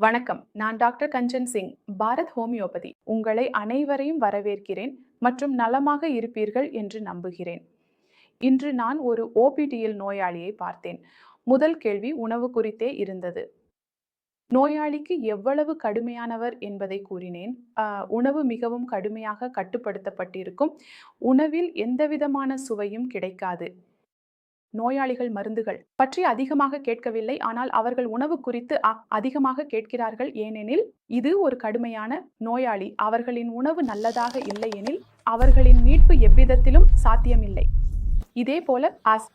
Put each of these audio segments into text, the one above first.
வணக்கம். நான் டாக்டர் கஞ்சன் சிங், பாரத் ஹோமியோபதி. உங்களை அனைவரையும் வரவேற்கிறேன் மற்றும் நலமாக இருப்பீர்கள் என்று நம்புகிறேன். இன்று நான் ஒரு ஓபிடியில் நோயாளியை பார்த்தேன். முதல் கேள்வி உணவு குறித்தே இருந்தது. நோயாளிக்கு எவ்வளவு கடுமையானவர் என்பதை கூறினேன். உணவு மிகவும் கடுமையாக கட்டுப்படுத்தப்பட்டிருக்கும். உணவில் எந்தவிதமான சுவையும் கிடைக்காது. நோயாளிகள் மருந்துகள் பற்றி அதிகமாக கேட்கவில்லை. ஆனால் அவர்கள் உணவு குறித்து அதிகமாக கேட்கிறார்கள். ஏனெனில் இது ஒரு கடுமையான நோயாளி. அவர்களின் உணவு நல்லதாக இல்லையெனில் அவர்களின் மீட்பு எவ்விதத்திலும் சாத்தியமில்லை. இதே போல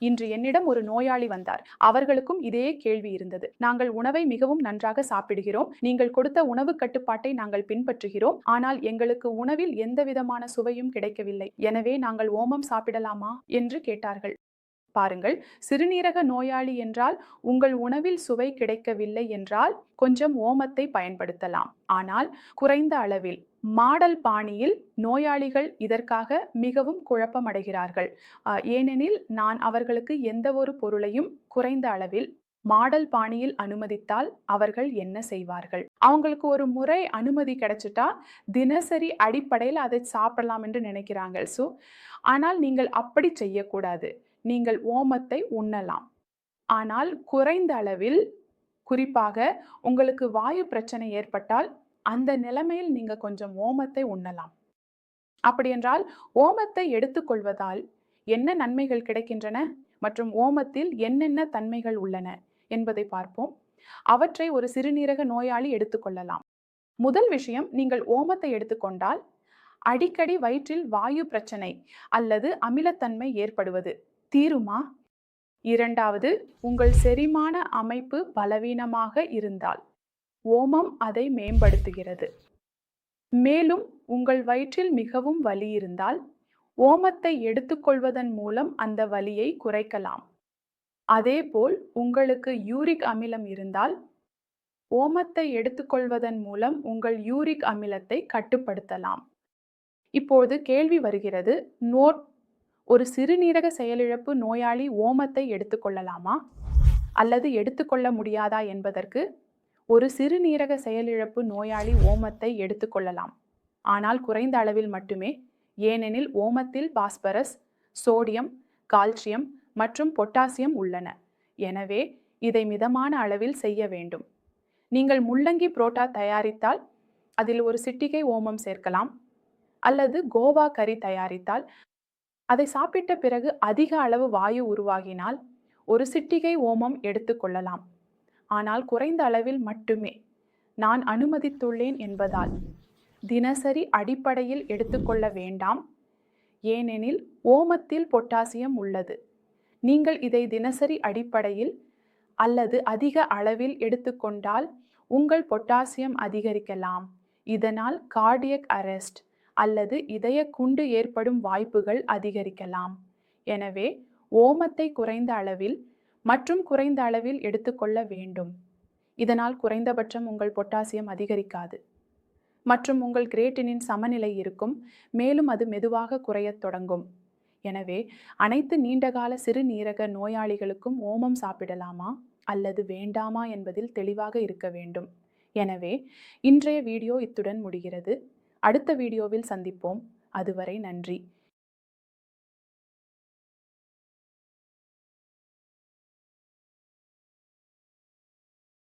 இன்று என்னிடம் ஒரு நோயாளி வந்தார். அவர்களுக்கும் இதே கேள்வி இருந்தது. நாங்கள் உணவை மிகவும் நன்றாக சாப்பிடுகிறோம். நீங்கள் கொடுத்த உணவு கட்டுப்பாட்டை நாங்கள் பின்பற்றுகிறோம். ஆனால் எங்களுக்கு உணவில் எந்தவிதமான சுவையும் கிடைக்கவில்லை. எனவே நாங்கள் ஓமம் சாப்பிடலாமா என்று கேட்டார்கள். பாருங்கள், சிறுநீரக நோயாளி என்றால் உங்கள் உணவில் சுவை கிடைக்கவில்லை என்றால் கொஞ்சம் ஓமத்தை பயன்படுத்தலாம். ஆனால் குறைந்த அளவில். மாடல் பாணியில் நோயாளிகள் இதற்காக மிகவும் குழப்பமடைகிறார்கள். ஏனெனில் நான் அவர்களுக்கு எந்த ஒரு பொருளையும் குறைந்த அளவில் மாடல் பாணியில் அனுமதித்தால் அவர்கள் என்ன செய்வார்கள்? அவங்களுக்கு ஒரு முறை அனுமதி கிடைச்சிட்டா தினசரி அடிப்படையில் அதை சாப்பிடலாம் என்று நினைக்கிறாங்க. ஆனால் நீங்கள் அப்படி செய்யக்கூடாது. நீங்கள் ஓமத்தை உண்ணலாம். ஆனால் குறைந்த அளவில். குறிப்பாக உங்களுக்கு வாயு பிரச்சனை ஏற்பட்டால் அந்த நிலைமையில் நீங்க கொஞ்சம் ஓமத்தை உண்ணலாம். அப்படியென்றால் ஓமத்தை எடுத்துக்கொள்வதால் என்ன நன்மைகள் கிடைக்கின்றன மற்றும் ஓமத்தில் என்னென்ன தன்மைகள் உள்ளன என்பதை பார்ப்போம். அவற்றை ஒரு சிறுநீரக நோயாளி எடுத்துக்கொள்ளலாம். முதல் விஷயம், நீங்கள் ஓமத்தை எடுத்துக்கொண்டால் அடிக்கடி வயிற்றில் வாயு பிரச்சனை அல்லது அமிலத்தன்மை ஏற்படுவது தீருமா? இரண்டாவது, உங்கள் செரிமான அமைப்பு பலவீனமாக இருந்தால் ஓமம் அதை மேம்படுத்துகிறது. மேலும் உங்கள் வயிற்றில் மிகவும் வலி இருந்தால் ஓமத்தை எடுத்துக்கொள்வதன் மூலம் அந்த வலியை குறைக்கலாம். அதேபோல் உங்களுக்கு யூரிக் அமிலம் இருந்தால் ஓமத்தை எடுத்துக்கொள்வதன் மூலம் உங்கள் யூரிக் அமிலத்தை கட்டுப்படுத்தலாம். இப்போது கேள்வி வருகிறது, ஒரு சிறுநீரக செயலிழப்பு நோயாளி ஓமத்தை எடுத்துக்கொள்ளலாமா அல்லது எடுத்துக்கொள்ள முடியாதா என்பதற்கு ஒரு சிறுநீரக செயலிழப்பு நோயாளி ஓமத்தை எடுத்துக்கொள்ளலாம். ஆனால் குறைந்த அளவில் மட்டுமே. ஏனெனில் ஓமத்தில் பாஸ்பரஸ், சோடியம், கால்சியம் மற்றும் பொட்டாசியம் உள்ளன. எனவே இதை மிதமான அளவில் செய்ய வேண்டும். நீங்கள் முள்ளங்கி புரோட்டா தயாரித்தால் அதில் ஒரு சிட்டிகை ஓமம் சேர்க்கலாம். அல்லது கோவா கறி தயாரித்தால் அதை சாப்பிட்ட பிறகு அதிக அளவு வாயு உருவாகினால் ஒரு சிட்டிகை ஓமம் எடுத்துக்கொள்ளலாம். ஆனால் குறைந்த அளவில் மட்டுமே. நான் அனுமதித்துள்ளேன் என்பதால் தினசரி அடிப்படையில் எடுத்துக்கொள்ள வேண்டாம். ஏனெனில் ஓமத்தில் பொட்டாசியம் உள்ளது. நீங்கள் இதை தினசரி அடிப்படையில் அல்லது அதிக அளவில் எடுத்துக்கொண்டால் உங்கள் பொட்டாசியம் அதிகரிக்கலாம். இதனால் கார்டியக் அரெஸ்ட் அல்லது இதய குண்டு ஏற்படும் வாய்ப்புகள் அதிகரிக்கலாம். எனவே ஓமத்தை குறைந்த அளவில் மற்றும் குறைந்த அளவில் எடுத்துக்கொள்ள வேண்டும். இதனால் குறைந்தபட்சம் உங்கள் பொட்டாசியம் அதிகரிக்காது மற்றும் உங்கள் கிரேட்டினின் சமநிலை இருக்கும். மேலும் அது மெதுவாக குறையத் தொடங்கும். எனவே அனைத்து நீண்டகால சிறுநீரக நோயாளிகளுக்கும் ஓமம் சாப்பிடலாமா அல்லது வேண்டாமா என்பதில் தெளிவாக இருக்க வேண்டும். எனவே இன்றைய வீடியோ இத்துடன் முடிகிறது. அடுத்த வீடியோவில் சந்திப்போம். அதுவரை நன்றி.